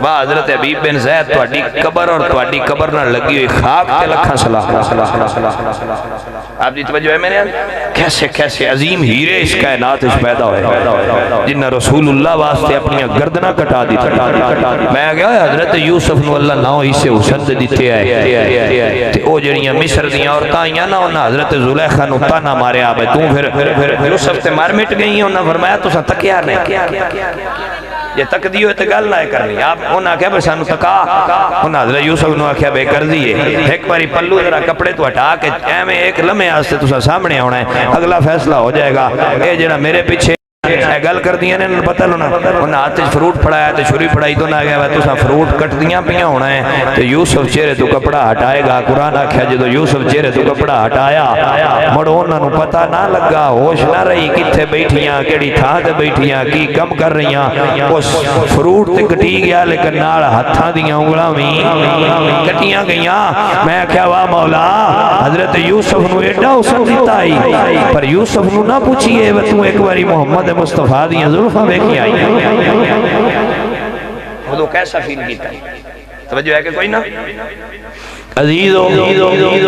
واہ حضرت حبیب بن زید تواڈی قبر اور تواڈی قبر نہ لگی ہوئی خاک تے لکھاں سلام آپ دی توجہ ہے میں نے کیسے کیسے عظیم ہیرے اس کائنات اس پیدا ہوئے جنہ رسول اللہ واسطے اپنی گردنہ کٹا دی میں گیا حضرت یوسف نو اللہ ناؤ ہی سے حسن دیتے آئے تے او جڑیاں مصر دیاں عورتاں آئیاں نا انہاں حضرت زلیخا نو تانا مارے آبے تو پھر یوسف تے مار مٹ گئی ہیں انہاں فرمایا تو سا تکیا نہیں یہ تک دیو تے گل نہ کرنی آپ انہاں کہا بس سانو تکا انہاں حضرت یوسف نو کہا بے کر دیئے ایک باری پلو ذرا کپڑے تو ہٹا کے میں ایک لمحے آستے تو سا سامنے ہونا ہے اگلا فیصلہ ہو جائے گا اے جڑا میرے پیچھے گل کر دیا نے پتہ لونا انہاں ہاتھ فروٹ پڑایا تے چھری پڑائی تو نہ گیا تو سا فروٹ کٹ دیاں پیاں ہونا ہے تو یوسف چہرے تو کپڑا ہٹائے گا قرآن آکھیا جدو یوسف چہرے تو کپڑا ہٹایا مڑو انہاں نو پتہ نہ لگا ہوش نہ رہی کتھے بیٹھیاں کیڑی تھاں تے بیٹھیاں کی کم کر رہیاں اس فروٹ تے کٹی گیا لیکن نال ہتھاں دیاں انگلاں وی کٹیاں گئیاں میں کہیا واہ مولا حضرت یوسف نو ایڈا حسن دیتا آئی پر یوسف نو نہ پوچھئے تو ایک باری محمد مصطفیٰ دیاں ظلفہ بیکی آئی وہ تو کیسا فیل کیتا ہے توجہ ہے کہ کوئی نہ عزیزو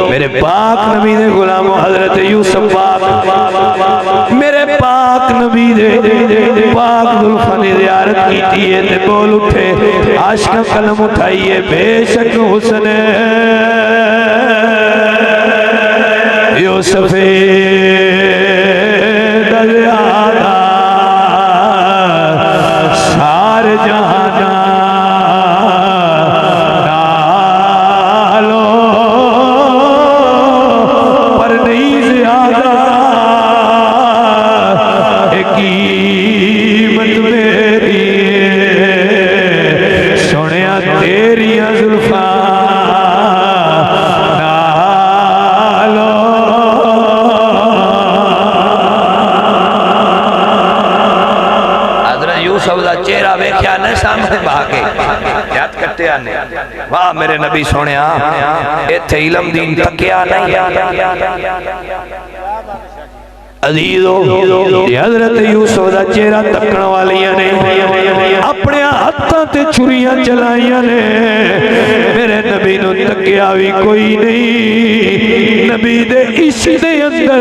میرے پاک نبی دے غلامو حضرت یوسف پاک میرے پاک نبی دے پاک ظلفہ نے زیارت کیتی ہے تے بول اٹھے عاشق قلم اٹھائیے بے شک حسن یوسف دزیادہ سار جہانا نالو پر نہیں زیادہ قیمت میری سنیا تیریاں زلفاں چہرہ ویکھیا نے سامنے بھاگے یاد کرتے آنے واہ میرے نبی سونیا ایتھے علم دین تکیا نہیں عزیزو حضرت یوسف دا چہرہ تکن والیاں نے اپنے ہاتھاں تے چھریاں چلائیاں نے میرے نبی نو تکیا بھی کوئی نہیں نبی دے اس دے اندر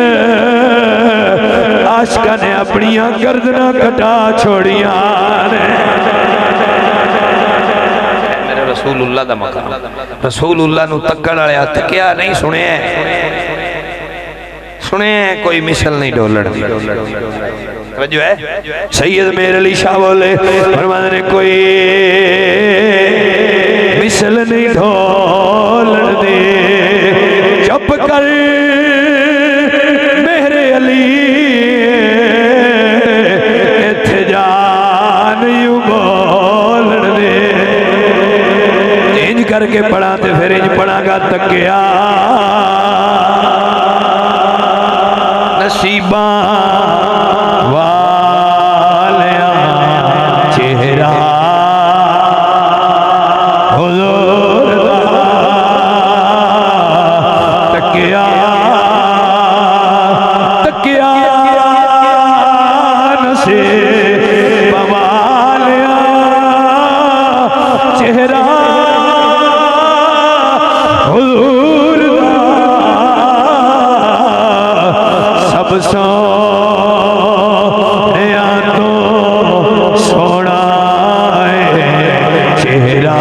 عاشقہ نے اپنیاں گردنہ کٹا چھوڑیاں میرے رسول اللہ دا مقام رسول اللہ نو تکڑ آیا تکیا نہیں سنے کوئی مثل نہیں ڈولڑ دی توجہ ہے سید میرے علی شاہ بولے فرمانے نے کوئی مثل نہیں ڈولڑ دی چپ کر میرے علی ایتھے جان یوں بولڑ دے انج کر کے پڑھا تے پھر انج پڑھا گا تکیا نصیباں والیاں چہرہ حضور دا تکیا نصیباں والیاں چہرہ حضور دا سب سویا تو سونا ہے چہرہ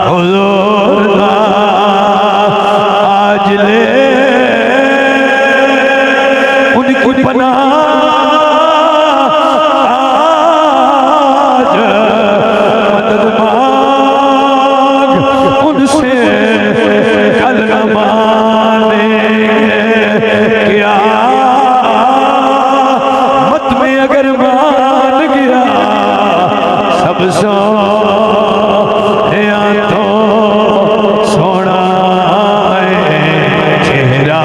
حضور دا آج لے ان کی پناہ آج مدد مانگ ان سے کل نہ مانے کیا مت میں اگر مان گیا سب سو تو سونا ہے چہرہ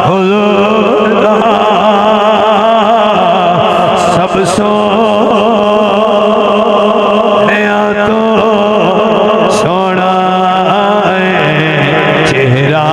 حضور دا سب سو تو سونا ہے چہرہ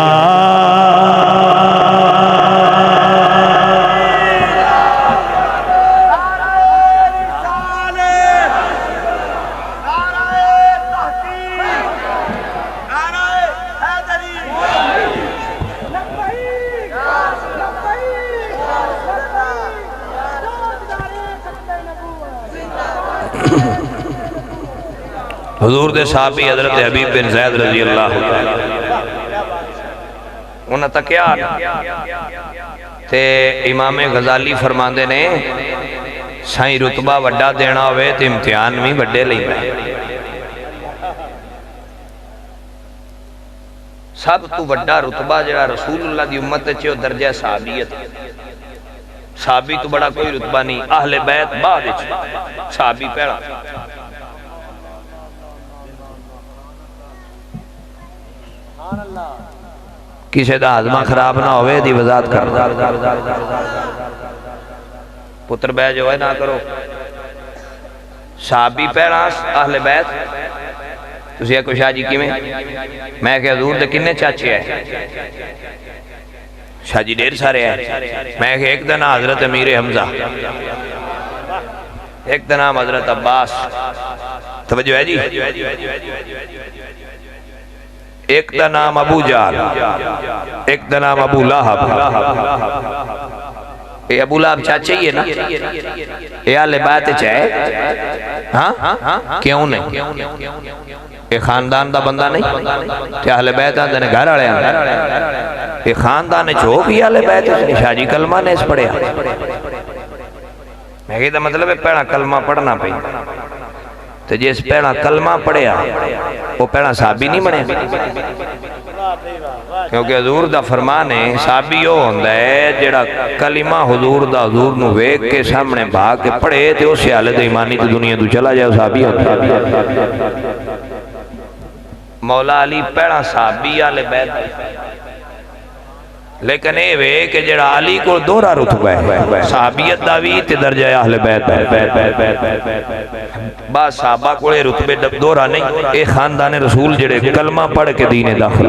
حضور دے صحابی حضرت حبیب بن زید رضی اللہ انہاں تکیا تے امام غزالی فرماندے نے سائیں رتبہ وڈا دینا ہوئے تے امتحان بھی وڈے لئی میں سب تو وڈا رتبہ جڑا رسول اللہ دی امت چے درجہ صحابیت صحابی تو بڑا کوئی رتبہ نہیں اہل بیت بعد صحابی پہلا کسی دا ہضمہ خراب نہ ہوئے دی وضاحت کر پتر بے جو ہے نہ کرو صحابی پہلا اہل بیت تسی ایک شاہ جی کی میں کہ حضور دے کنے چاچے ہیں شاہ جی دیر سارے ہیں میں کہ ایک دن حضرت امیر حمزہ ایک دن حضرت عباس توجہ ہے جی ایک دا نام ابو جال ایک دا نام ابو لہب اے ابو لہب چاچے ہی ہے نا اے آلِ بیت چاہے ہاں کیوں نہیں اے خاندان دا بندہ نہیں کہ اہل بیت آندے نے گھر آڑے آندے اے خاندان چھو بھی اہل بیت شاہ جی کلمہ نے اس پڑھیا میں کہتا مطلب ہے پہنا کلمہ پڑھنا پہ تو جس پہنا کلمہ پڑھیا وہ پہنا صحابی نہیں بنے کیونکہ حضور دا فرمان ہے صحابی ہو ہوندہ ہے جڑا کلمہ حضور دا حضور نو ویک کے سامنے بھاگ کے پڑھے تے اس سے حالت ایمانی تو دنیا تو چلا جائے صحابی ہوتا ہے مولا علی پہنا صحابی آلِ بیت لیکن اے وے کہ جڑا علی کو دورہ رتبہ ہے صحابیت داوی تے درجہ اہل بیت بعض صحابہ کو رتبے دورہ نہیں اے خاندان رسول جڑے کلمہ پڑھ کے دین داخل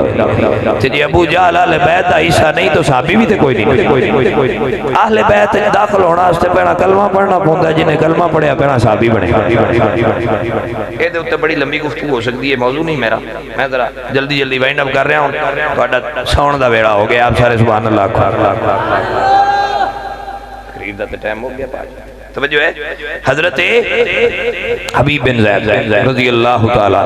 تے جی ابو جہل اہل بیت عیسیٰ نہیں تو صحابی بھی تے کوئی نہیں اہل بیت داخل ہونا اس تے پہنا کلمہ پڑھنا پوندا جنہیں کلمہ پڑھیا پہنا صحابی بنے اے دے اتے بڑی لمبی گفتگو ہو سکتی ہے موضوع نہیں میرا میں ذرا جلدی جلدی وائنڈ اپ کر رہا ہوں تو ساؤنڈ دا ویڑا ہو گیا آپ سارے سبحان اللہ قریب دا ٹائم ہو گیا پاس توجہ ہے حضرت حبیب بن زید رضی اللہ تعالی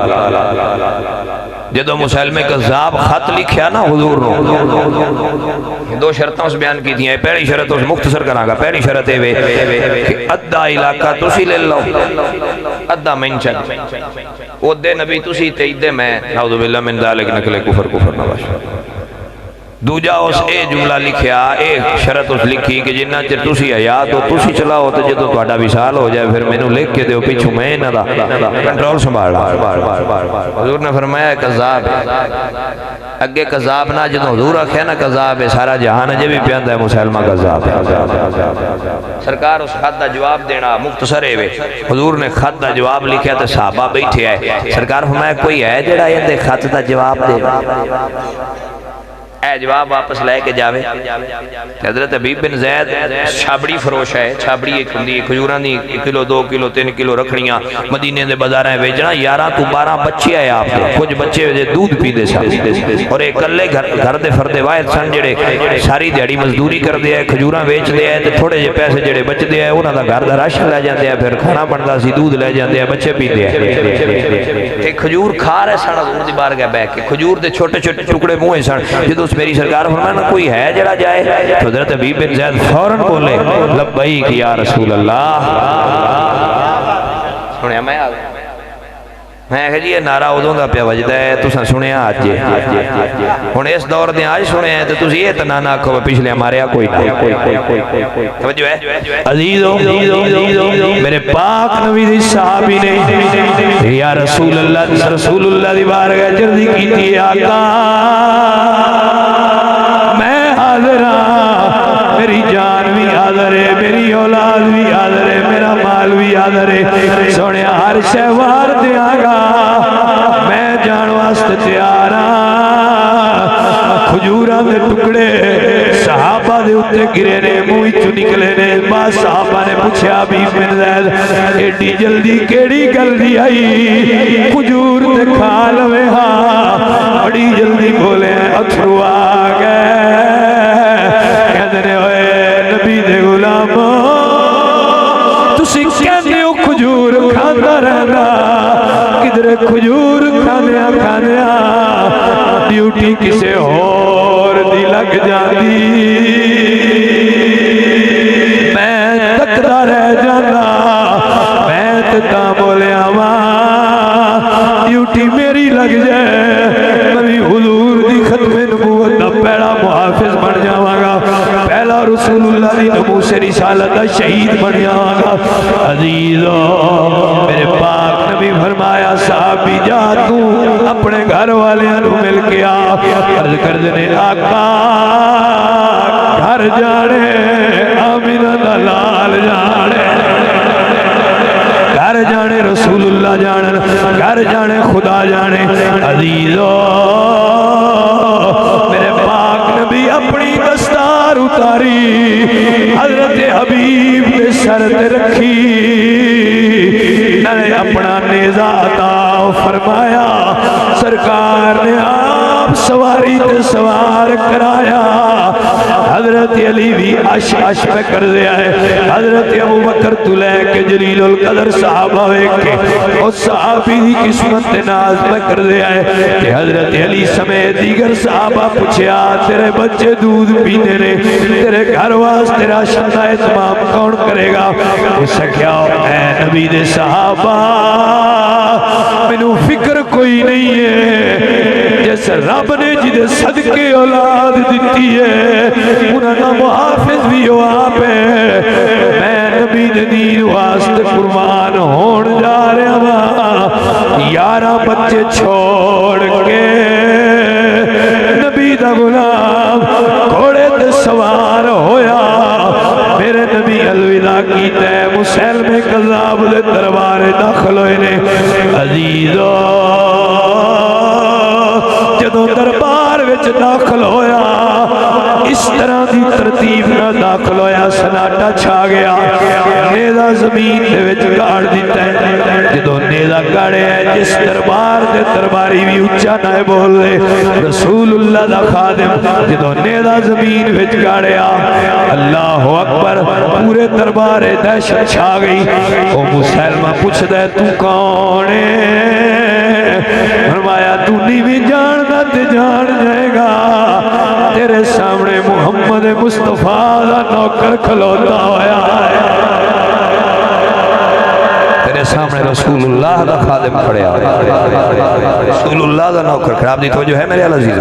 جدو مسلمہ کذاب خط لکھیا نا حضور نو دو شرطوں اس بیان کی تھی پہلی شرط اس مختصر کرنا گا پہلی شرط ہے کہ ادھا علاقہ تسی لے لو ادھا منچن او دے نبی تسی تیدے میں نعوذ باللہ من ذالک نکلے کفر نواش دوجا اس اے جملہ لکھیا ایک شرط اس لکھی کہ جنہ چر تسی حیات ہو تسی چلاؤ تو جدو تہاڈا وصال ہو جائے پھر مینوں لکھ کے دیو پیچھوں میں نہ دا کنٹرول سنبھال حضور نے فرمایا کذاب اگے کذاب نہ جدو حضور آکھیا نا کذاب ہے سارا جہان اجے بھی پیاندا ہے مسلمہ کذاب سرکار اس خط دا جواب دینا مختصر ہے حضور نے خط دا جواب لکھیا تے صحابہ بیٹھے ہے سرکار فرمایا کوئی ہے جڑا یہ خط دا جواب دے اے جواب واپس لے کے جاوے حضرت حبیب بن زید چھابڑی فروش ہے چھابڑی ایک ہندی کھجوران دی 1 کلو 2 کلو 3 کلو رکھنیاں مدینے دے بازاریں بیچنا 11 تو 12 بچے آئے آپ دے کچھ بچے وجہ دودھ پی دے ساتھ اور ایک کلے گھر دے فردے واحد سن جڑے ساری دیڑی مزدوری کر دے ہے کھجوراں بیچ دے ہے تے تھوڑے جے پیسے جڑے بچ دے ہے انہاں دا گھر دا راشن لے جاندے ہیں پھر کھانا بندا سی دودھ لے جاندے ہیں بچے پی دے ہیں تے کھجور کھا رہے سن حضور دی بارگاہ بیٹھ کے کھجور دے چھوٹے چھوٹے ٹکڑے منہ سن جدوں میری سرکار فرمایا نا کوئی ہے جڑا جائے تو حضرت حبیب بن زید فوراً بولے لبیک یا رسول اللہ سنیا میں کہا جی یہ نعرہ ادوں دا پیا وجدا ہے تساں سنیا آج جے ہن اس دور دے آج سنے ہیں تے تسی یہ تنا نہ آکھو پچھلے ماریا کوئی نہیں توجہ ہے عزیزو میرے پاک نبی دی صحابی نے یا رسول اللہ دی بارگاہ جلدی کیتی ہے آقا میں حاضر ہاں میری جان بھی حاضر ہے میری اولاد بھی حاضر ہے میرا مال بھی حاضر ہے سونے ہر شے وار دیاں گا میں جان واسطے تیار ہاں کھجوراں دے ٹکڑے صحابہ دے اوتے گرے نے منہ وچوں نکلے نے بعض صحابہ نے پوچھا حبیب بن زید ایڈی جلدی کیڑی گل دی آئی کھجور تے کھا لوے ہاں بڑی جلدی بولے اتھرو آ گئے کہندے ہوئے نبی دے غلامو تسی کہندے ہو کھجور کھاندا رہنا کدھر دے کھجور کھانیا کھانیا ڈیوٹی کسے اور دی لگ جاندی میں تکدا رہ جانا میں تتا بولیا ماں ڈیوٹی میری لگ جائے میں حضور دی ختم نبوت دا پہلا محافظ بن جاواں گا پہلا رسول اللہ دی ناموس رسالت دا شہید بن جاواں گا عزیزو میرے پاک نبی فرمایا صحابی جا تو اپنے گھر والیاں نو مل کے آ عرض کر دے آقا گھر جانے آمینہ دا لال جانے گھر جانے رسول اللہ جانے گھر جانے خدا جانے عزیزو میرے پاک نبی اپنی دستار اتاری حضرت حبیب کے سر تے رکھی نے اپنا نیزہ عطا فرمایا سرکار نے آپ سواری تے سوار کرایا حضرت علی بھی عش عش پہ کر دیا ہے حضرت ابو بکر تو لے کے جلیل القدر صحابہ کے اس صحابی دی قسمت ناز پہ کر دیا ہے کہ حضرت علی سمیت دیگر صحابہ پوچھیا تیرے بچے دودھ پینے نے تیرے گھر واس تیرا شندہ اتمام کون کرے گا اس کیا اے نبی دے صحابہ منو فکر کوئی نہیں ہے جس رب نے جدے صدقے اولاد دیتی ہے انہاں دا محافظ بھی ہو آپ ہے میں نبی دین واسطے قربان ہون جا رہا ہوں 11 بچے چھوڑ کے نبی دا غلام گھوڑے تے سوار ہویا میرے نبی الوداع کیتا ہے مسلم کذاب دے دربار داخل ہوئے نے عزیزو جدوں دربار وچ داخل ہویا اس طرح دی ترتیب نہ داخل ہویا سناٹا چھا گیا نیزہ زمین دے وچ گاڑ دیتا ہے جدوں نیزہ گاڑے ہے جس دربار دے درباری بھی اچھا نہ بول دے رسول اللہ دا خادم جدوں نیزہ زمین وچ گاڑیا اللہ اکبر پورے دربار دہشت چھا گئی او مسلمہ پوچھ دے تو کون ہے فرمایا تو نہیں جاندا تے جان جائے گا تیرے سامنے محمد مصطفیٰ دا نوکر کھلوتا ہویا ہے تیرے سامنے رسول اللہ دا خادم کھڑیا ہے رسول اللہ دا نوکر کھڑا اپنی توجہ ہے میرے عزیز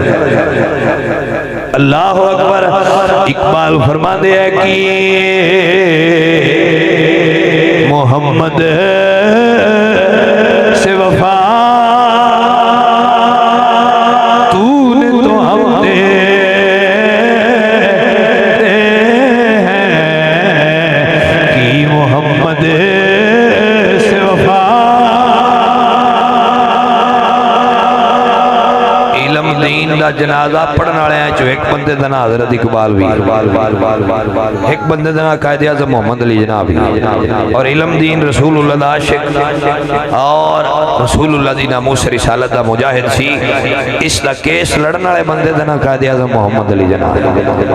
اللہ اکبر اقبال فرما دے ہے کہ محمد سے وفا تو نے تو ہم نے کہ محمد سے وفا علم دین دا جنازہ پڑھن والے ہیں جو ایک بندے دا نام حضرت اقبال بھی ایک بندے دا نام قائد اعظم محمد علی جناب اور علم دین رسول اللہ دا عاشق اور رسول اللہ دی ناموس رسالت دا مجاہد سی اس دا کیس لڑن والے بندے دا نام قائد اعظم محمد علی جناب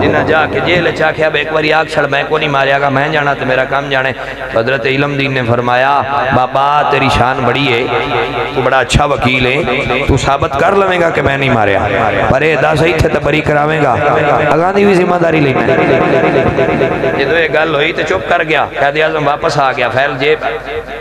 جنہ جا کے جیل چا کے اب ایک باری آگ چھڑ میں کو نہیں ماریا گا میں جانا تو میرا کام جانے حضرت علم دین نے فرمایا بابا تیری شان بڑی ہے تو بڑا اچھا وکیل ہے تو ثابت کر لویں گا کہ میں نہیں ماریا پر اے دا صحیح تھے تو بری کراویں گا اگاں دی بھی ذمہ داری لینا جدو یہ گل ہوئی تو چپ کر گیا قائد اعظم واپس آ گیا فیل جیب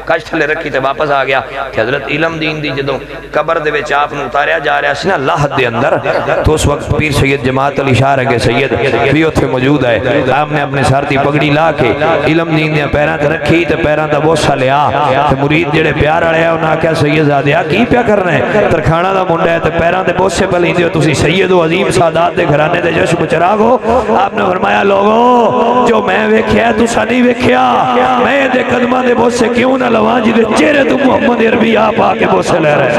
کچھ تھلے رکھی تے واپس آ گیا کہ حضرت علم دین دی جدو قبر دے وچ آپ نو اتاریا جا رہا سی نا لاہت دے اندر تو اس وقت پیر سید جماعت علی شاہ رگے سید بھی اتھے موجود ہے آپ نے اپنے سر دی پگڑی لا کے علم دین دے پیراں تے رکھی تے پیراں دا بوسہ لیا تے مرید جڑے پیار والے ہیں انہاں کہیا سید زادیا کی پیا کرنا ہے ترکھانہ دا منڈا ہے تے پیراں دے بوسے پہ لیندے ہو تسی سید و عظیم سادات دے گھرانے دے جشن چراغ ہو آپ نے فرمایا لوگو جو میں ویکھیا تسا نہیں ویکھیا میں دے قدماں دے بوسے کیوں نہ لواں جدے چہرے تو محمد عربی آپ آ کے بوسے لے رہے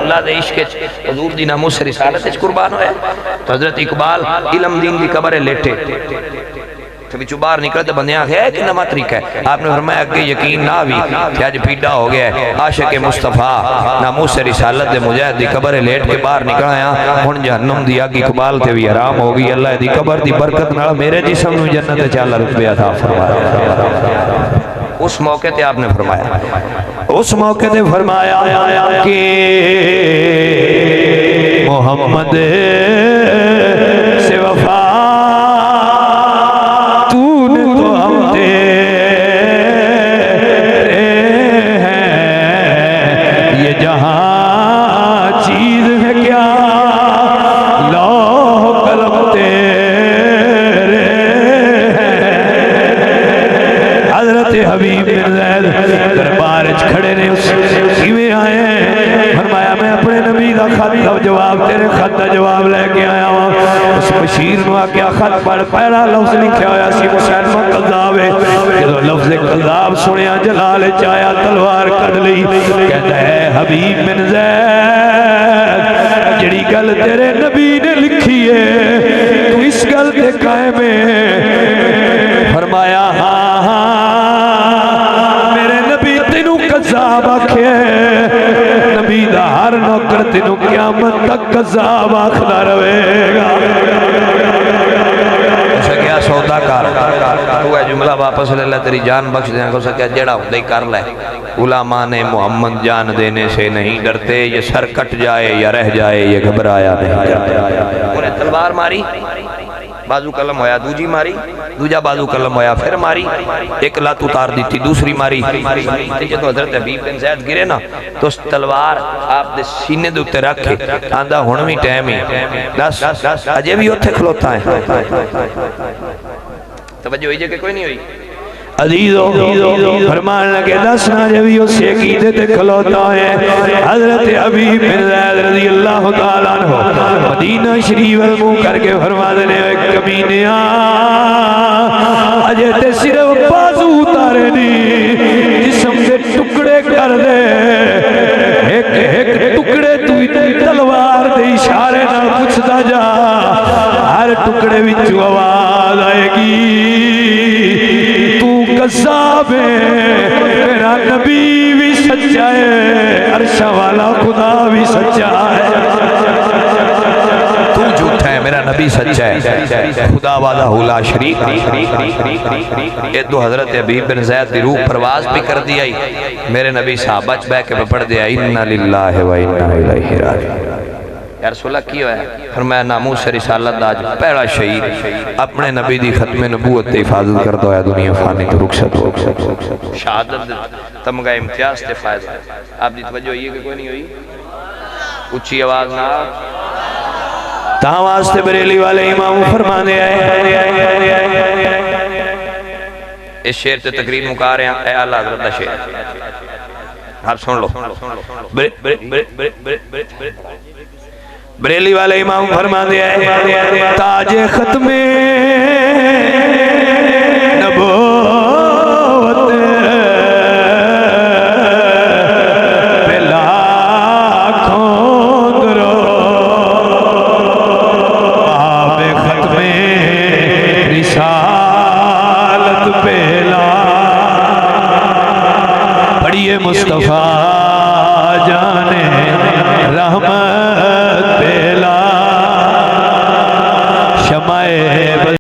اللہ دے عشق حضور دی ناموس رسالت قربان ہوئے تو حضرت اقبال علم دین دی قبر لیٹے تو بچو باہر نکلتے بندیاں آگے ایک نما طریقہ ہے آپ نے فرمایا کہ یقین نہ بھی کہ آج پیڈا ہو گیا ہے عاشق مصطفیٰ ناموس رسالت دے مجاہد دی قبر لیٹ کے باہر نکل آیا ہن جہنم دی آگی اقبال تے بھی حرام ہو گئی اللہ دی قبر دی برکت نال میرے جسم نو جنت چالا رتبے عطا فرمایا اس موقع تے آپ نے فرمایا اس موقع تے فرمایا کہ محمد سے وفا تو نے تو ہم تیرے ہیں، یہ جہاں چیز ہے کیا لوح قلم تیرے ہیں۔ حضرت حبیب بن زید دربار کھڑے نے، اس کیویں آئے ہیں؟ فرمایا میں اپنے نبی دا خط دا جواب، تیرے خط دا جواب لے کے آیا ہوں۔ اس بشیر نو آکیا خط پڑھ، پہلا لفظ لکھیا ہویا سی مسلمہ قذاب ہے۔ جدو لفظ قذاب سنیا جلال چایا تلوار کر لی، کہتا ہے حبیب بن زید جڑی گل تیرے نبی نے لکھی ہے تو اس گل تے قائم ہے؟ فرمایا ہاں میرے نبی تینو قذاب آکھے، نبی دا ہر نوکر تینو قیامت تک قذاب آکھدا رہے گا۔ اسے کیا سودا کار تو ہے جملہ واپس لے لے، تیری جان بخش دینا کو سکیا جڑا ہوندے کر لے۔ علماء نے محمد جان دینے سے نہیں ڈرتے، یہ سر کٹ جائے یا رہ جائے یہ گھبرایا نہیں کرتے۔ انہیں تلوار ماری، بازو قلم ہویا، دوجی ماری، دوجا بازو قلم ہویا، پھر ماری، ایک لات اتار دیتی، دوسری ماری۔ جدو حضرت حبیب بن زید گرے نا تو اس تلوار آپ دے سینے دے اتے رکھے، آندہ ہونوی ٹائم ہی دس اجے بھی ہوتے کھلوتا ہے۔ توجہ ہوئی جے کہ کوئی نہیں ہوئی؟ عزیزو فرمان لگے دسنا جب یہ اس عقیدے تے کھلوتا ہے۔ حضرت حبیب بن زید رضی اللہ تعالیٰ عنہ مدینہ شریف المو کر کے فرما دینے ایک کمینے اجے تے صرف بازو اتارے نہیں، جسم سے ٹکڑے کر دے، ایک ایک ٹکڑے تو تلوار دے اشارے نہ پوچھتا جا، ہر ٹکڑے وچوں آواز آئے گی قذاب ہے، میرا نبی بھی سچا ہے، عرش والا خدا بھی سچا ہے۔ تو جھوٹا ہے، میرا نبی سچا ہے، خدا وعدہ لا شریک۔ یہ دو حضرت حبیب بن زید دی روح پرواز بھی کر دیا، میرے نبی صحابہ چ بہ کے پڑھ دیا انا للہ و انا الیہ راجعون۔ یا رسول اللہ کی ہویا؟ فرمایا ناموس رسالت داج پہلا شہید اپنے نبی دی ختم نبوت تے حفاظت کرتا ہویا دنیا فانی تو رخصت ہو۔ شہادت تمغہ امتیاز تے فائز۔ آپ دی توجہ ہوئی ہے کہ کوئی نہیں ہوئی؟ اچھی آواز نہ تاں واسطے بریلی والے امام فرمانے آئے، اس شعر تے تقریر مکا رہے ہیں، اے اللہ حضرت دا شعر آپ سن لو۔ بریلی والے امام فرما دیا ہے تاج ختم